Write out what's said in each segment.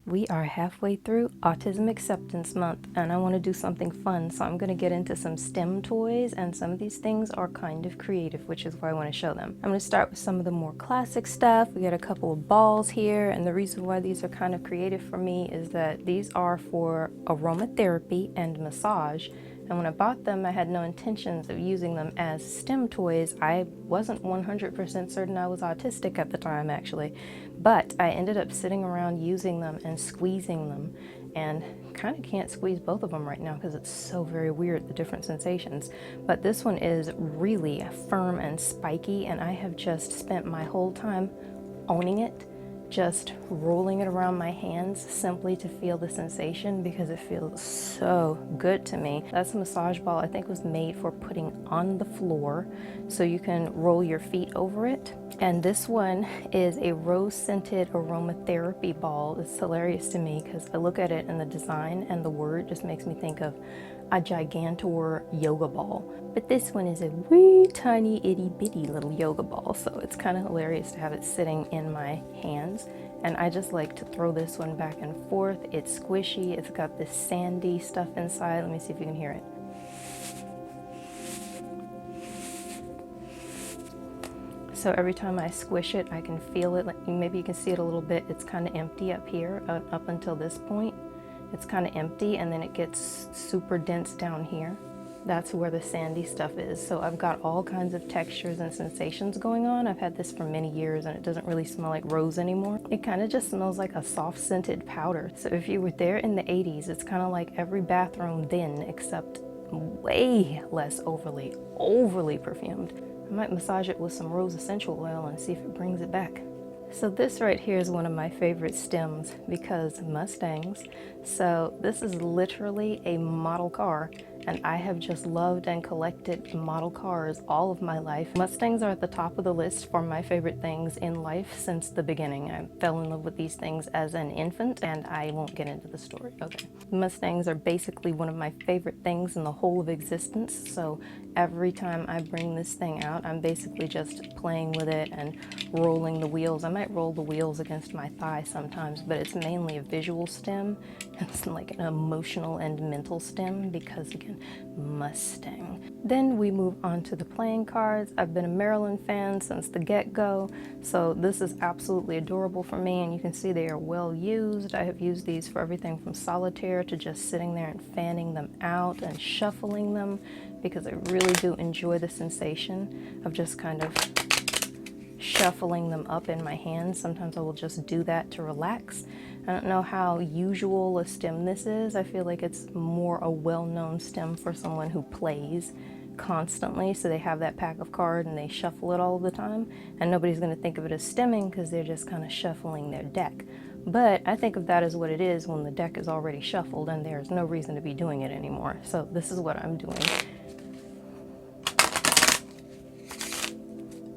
We are halfway through Autism Acceptance Month, and I want to do something fun, so I'm going to get into some STEM toys, and some of these things are kind of creative, which is why I want to show them. I'm going to start with some of the more classic stuff. We got a couple of balls here, and the reason why these are kind of creative for me is that these are for aromatherapy and massage. And when I bought them, I had no intentions of using them as STEM toys. I wasn't 100% certain I was autistic at the time, actually. But I ended up sitting around using them and squeezing them. And kind of can't squeeze both of them right now because it's so very weird, the different sensations. But this one is really firm and spiky, and I have just spent my whole time owning it, just rolling it around my hands simply to feel the sensation because it feels so good to me. That's a massage ball I think was made for putting on the floor so you can roll your feet over it. And this one is a rose-scented aromatherapy ball. It's hilarious to me because I look at it and the design and the word just makes me think of a gigantor yoga ball. But this one is a wee tiny itty bitty little yoga ball, so it's kind of hilarious to have it sitting in my hands. And I just like to throw this one back and forth. It's squishy, it's got this sandy stuff inside. Let me see if you can hear it. So every time I squish it, I can feel it. Like, maybe you can see it a little bit. It's kind of empty up here, up until this point. It's kind of empty, and then it gets super dense down here. That's where the sandy stuff is. So I've got all kinds of textures and sensations going on. I've had this for many years, and it doesn't really smell like rose anymore. It kind of just smells like a soft scented powder. So if you were there in the 80s, it's kind of like every bathroom then, except way less overly perfumed. I might massage it with some rose essential oil and see if it brings it back. So this right here is one of my favorite stems because Mustangs. So this is literally a model car, and I have just loved and collected model cars all of my life. Mustangs are at the top of the list for my favorite things in life since the beginning. I fell in love with these things as an infant, and I won't get into the story. Okay. Mustangs are basically one of my favorite things in the whole of existence, so every time I bring this thing out, I'm basically just playing with it and rolling the wheels. I might roll the wheels against my thigh sometimes, but it's mainly a visual stim. It's like an emotional and mental stim because, again, Mustang. Then we move on to the playing cards. I've been a Maryland fan since the get-go, so this is absolutely adorable for me, and you can see they are well used. I have used these for everything from solitaire to just sitting there and fanning them out and shuffling them, because I really do enjoy the sensation of just kind of shuffling them up in my hands. Sometimes I will just do that to relax. I don't know how usual a stem this is. I feel like it's more a well-known stem for someone who plays constantly, so they have that pack of cards and they shuffle it all the time, and nobody's going to think of it as stemming because they're just kind of shuffling their deck. But I think of that as what it is when the deck is already shuffled and there's no reason to be doing it anymore. So this is what I'm doing.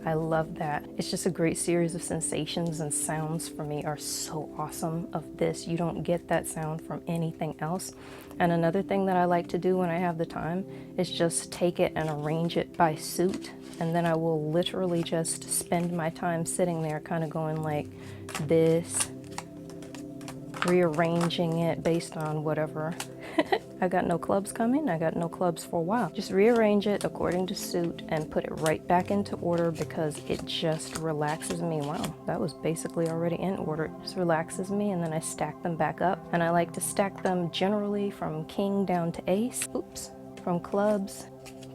I love that. It's just a great series of sensations, and sounds for me are so awesome of this. You don't get that sound from anything else. And another thing that I like to do when I have the time is just take it and arrange it by suit. And then I will literally just spend my time sitting there kind of going like this, rearranging it based on whatever. I got no clubs coming. I got no clubs for a while. Just rearrange it according to suit and put it right back into order because it just relaxes me. Wow, that was basically already in order. It just relaxes me, and then I stack them back up. And I like to stack them generally from king down to ace. Oops. From clubs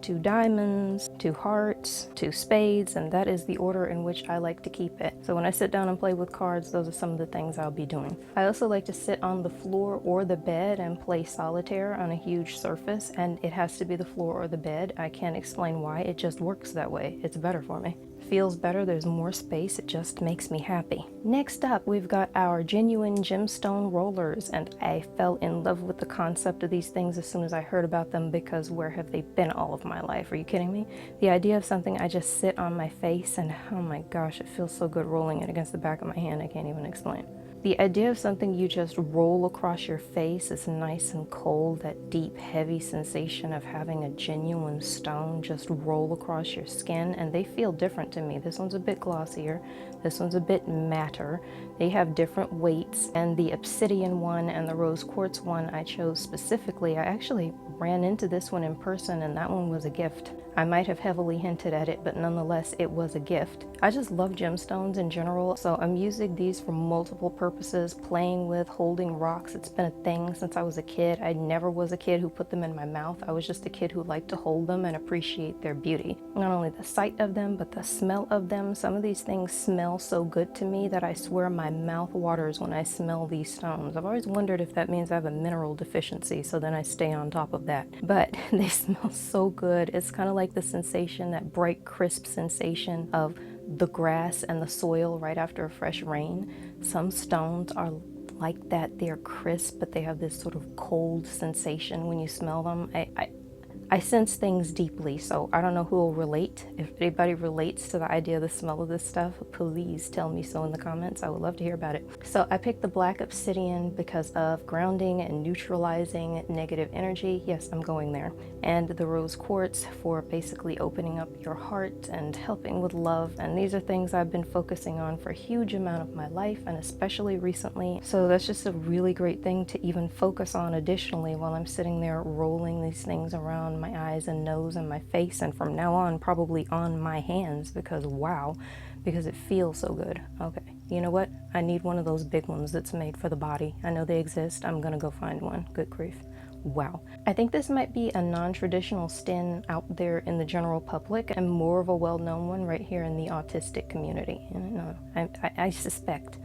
to diamonds, to hearts, to spades, and that is the order in which I like to keep it. So when I sit down and play with cards, those are some of the things I'll be doing. I also like to sit on the floor or the bed and play solitaire on a huge surface, and it has to be the floor or the bed. I can't explain why, it just works that way. It's better for me. Feels better, there's more space, it just makes me happy. Next up, we've got our genuine Gemstone Rollers, and I fell in love with the concept of these things as soon as I heard about them because where have they been all of my life? Are you kidding me? The idea of something I just sit on my face and oh my gosh, it feels so good rolling it against the back of my hand, I can't even explain. The idea of something you just roll across your face is nice and cold, that deep, heavy sensation of having a genuine stone just roll across your skin, and they feel different to to me. This one's a bit glossier. This one's a bit matter. They have different weights, and the obsidian one and the rose quartz one I chose specifically. I actually ran into this one in person, and that one was a gift. I might have heavily hinted at it, but nonetheless, it was a gift. I just love gemstones in general, so I'm using these for multiple purposes, playing with, holding rocks. It's been a thing since I was a kid. I never was a kid who put them in my mouth. I was just a kid who liked to hold them and appreciate their beauty. Not only the sight of them, but the smell of them. Some of these things smell so good to me that I swear my mouth waters when I smell these stones. I've always wondered if that means I have a mineral deficiency, so then I stay on top of that. But they smell so good. It's kind of like the sensation, that bright, crisp sensation of the grass and the soil right after a fresh rain. Some stones are like that. They're crisp, but they have this sort of cold sensation when you smell them. I sense things deeply, so I don't know who will relate. If anybody relates to the idea of the smell of this stuff, please tell me so in the comments. I would love to hear about it. So I picked the black obsidian because of grounding and neutralizing negative energy. Yes, I'm going there. And the rose quartz for basically opening up your heart and helping with love. And these are things I've been focusing on for a huge amount of my life, and especially recently. So that's just a really great thing to even focus on additionally while I'm sitting there rolling these things around my eyes and nose and my face, and from now on probably on my hands, because wow, because it feels so good. Okay, you know what? I need one of those big ones that's made for the body. I know they exist. I'm gonna go find one. Good grief. Wow. I think this might be a non-traditional Stim out there in the general public, and more of a well-known one right here in the autistic community. I suspect.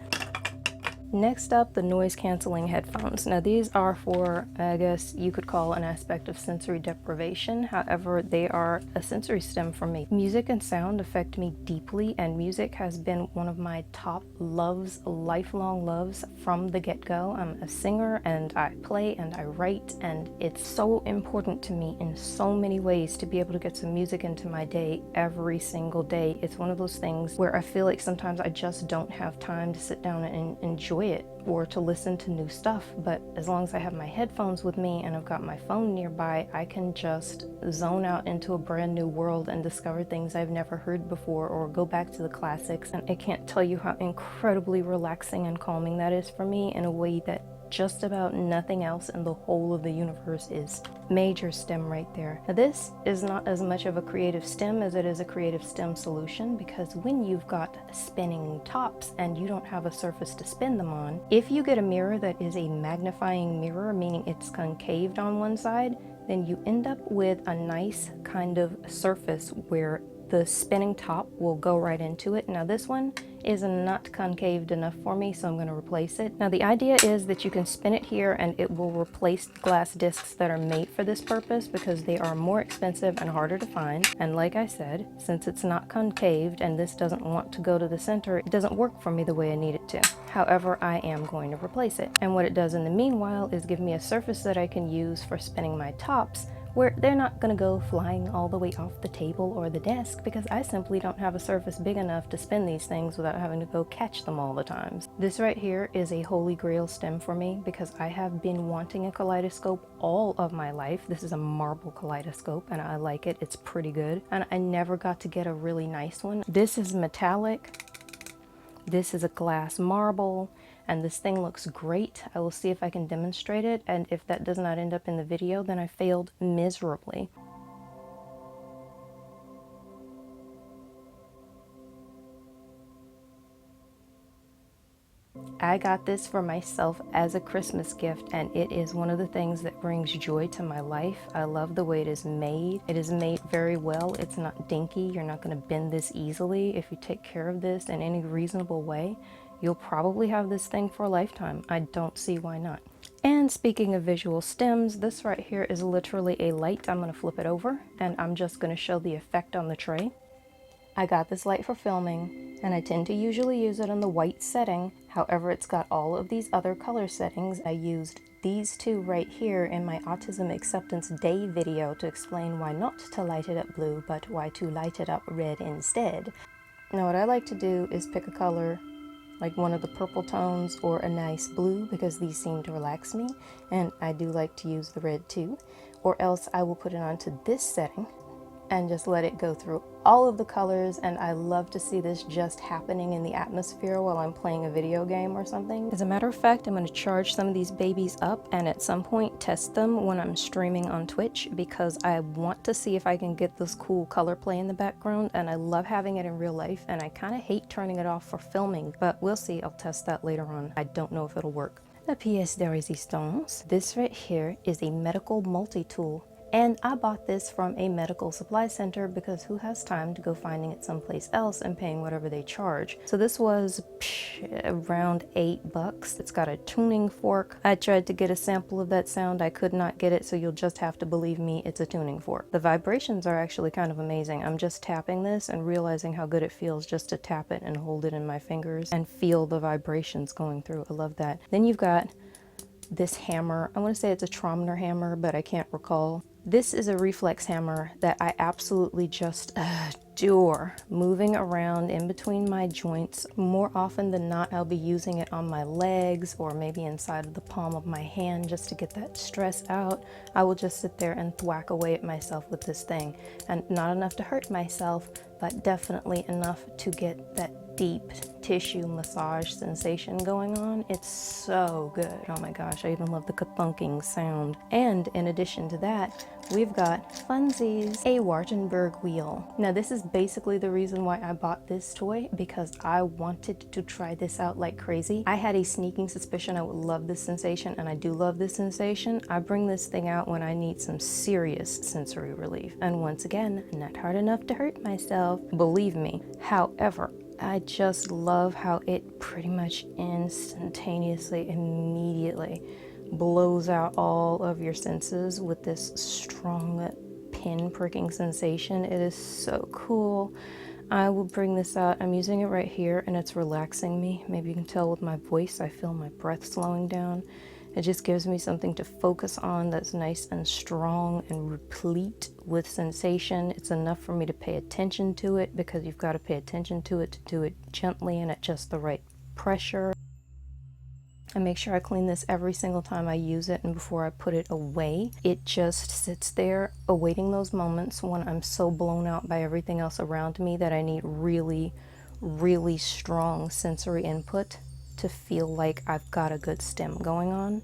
Next up, the noise canceling headphones. Now these are for, I guess you could call an aspect of sensory deprivation. However, they are a sensory stim for me. Music and sound affect me deeply, and music has been one of my top loves, lifelong loves from the get-go. I'm a singer and I play and I write, and it's so important to me in so many ways to be able to get some music into my day every single day. It's one of those things where I feel like sometimes I just don't have time to sit down and enjoy it or to listen to new stuff, but as long as I have my headphones with me and I've got my phone nearby, I can just zone out into a brand new world and discover things I've never heard before, or go back to the classics. And I can't tell you how incredibly relaxing and calming that is for me in a way that just about nothing else in the whole of the universe is. Major Stim right there. Now this is not as much of a creative Stim as it is a creative Stim solution, because when you've got spinning tops and you don't have a surface to spin them on, if you get a mirror that is a magnifying mirror, meaning it's concaved on one side, then you end up with a nice kind of surface where the spinning top will go right into it. Now this one is not concaved enough for me, so I'm going to replace it. Now the idea is that you can spin it here and it will replace glass discs that are made for this purpose, because they are more expensive and harder to find. And like I said, since it's not concaved and this doesn't want to go to the center, it doesn't work for me the way I need it to. However, I am going to replace it. And what it does in the meanwhile is give me a surface that I can use for spinning my tops, where they're not going to go flying all the way off the table or the desk, because I simply don't have a surface big enough to spin these things without having to go catch them all the times. This right here is a holy grail Stim for me, because I have been wanting a kaleidoscope all of my life. This is a marble kaleidoscope and I like it. It's pretty good, and I never got to get a really nice one. This is metallic. This is a glass marble, and this thing looks great. I will see if I can demonstrate it, and if that does not end up in the video, then I failed miserably. I got this for myself as a Christmas gift, and it is one of the things that brings joy to my life. I love the way it is made. It is made very well. It's not dinky. You're not going to bend this easily. If you take care of this in any reasonable way, you'll probably have this thing for a lifetime. I don't see why not. And speaking of visual Stims, this right here is literally a light. I'm going to flip it over and I'm just going to show the effect on the tray. I got this light for filming, and I tend to usually use it on the white setting. However, it's got all of these other color settings. I used these two right here in my Autism Acceptance Day video to explain why not to light it up blue, but why to light it up red instead. Now what I like to do is pick a color like one of the purple tones or a nice blue, because these seem to relax me, and I do like to use the red too, or else I will put it onto this setting and just let it go through all of the colors. And I love to see this just happening in the atmosphere while I'm playing a video game or something. As a matter of fact, I'm going to charge some of these babies up and at some point test them when I'm streaming on Twitch, because I want to see if I can get this cool color play in the background, and I love having it in real life, and I kind of hate turning it off for filming, but we'll see. I'll test that later on. I don't know if it'll work. La pièce de résistance. This right here is a medical multi-tool. And I bought this from a medical supply center because who has time to go finding it someplace else and paying whatever they charge? So this was around $8. It's got a tuning fork. I tried to get a sample of that sound. I could not get it, so you'll just have to believe me, it's a tuning fork. The vibrations are actually kind of amazing. I'm just tapping this and realizing how good it feels just to tap it and hold it in my fingers and feel the vibrations going through. I love that. Then you've got this hammer. I want to say it's a Tromner hammer, but I can't recall. This is a reflex hammer that I absolutely just adore. Moving around in between my joints. More often than not, I'll be using it on my legs or maybe inside of the palm of my hand just to get that stress out. I will just sit there and thwack away at myself with this thing. And not enough to hurt myself, but definitely enough to get that deep tissue massage sensation going on. It's so good. Oh my gosh, I even love the ka-thunking sound. And in addition to that, we've got funsies, a Wartenberg Wheel. Now this is basically the reason why I bought this toy, because I wanted to try this out like crazy. I had a sneaking suspicion I would love this sensation, and I do love this sensation. I bring this thing out when I need some serious sensory relief. And once again, not hard enough to hurt myself, believe me. However, I just love how it pretty much instantaneously, immediately blows out all of your senses with this strong pin pricking sensation. It is so cool. I will bring this out. I'm using it right here and it's relaxing me. Maybe you can tell with my voice, I feel my breath slowing down. It just gives me something to focus on that's nice and strong and replete with sensation. It's enough for me to pay attention to it, because you've got to pay attention to it to do it gently and at just the right pressure. I make sure I clean this every single time I use it and before I put it away. It just sits there awaiting those moments when I'm so blown out by everything else around me that I need really, really strong sensory input to feel like I've got a good stim going on,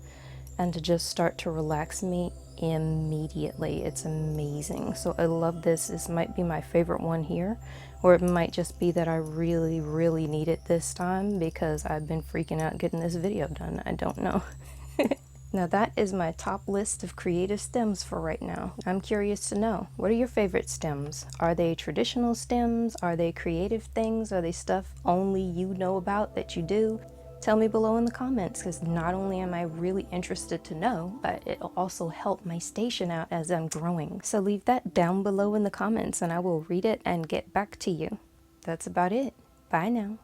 and to just start to relax me immediately. It's amazing. So I love this. This might be my favorite one here, or it might just be that I really, really need it this time because I've been freaking out getting this video done. I don't know. Now that is my top list of creative stems for right now. I'm curious to know, what are your favorite stems? Are they traditional stems? Are they creative things? Are they stuff only you know about that you do? Tell me below in the comments, because not only am I really interested to know, but it'll also help my station out as I'm growing. So leave that down below in the comments and I will read it and get back to you. That's about it. Bye now.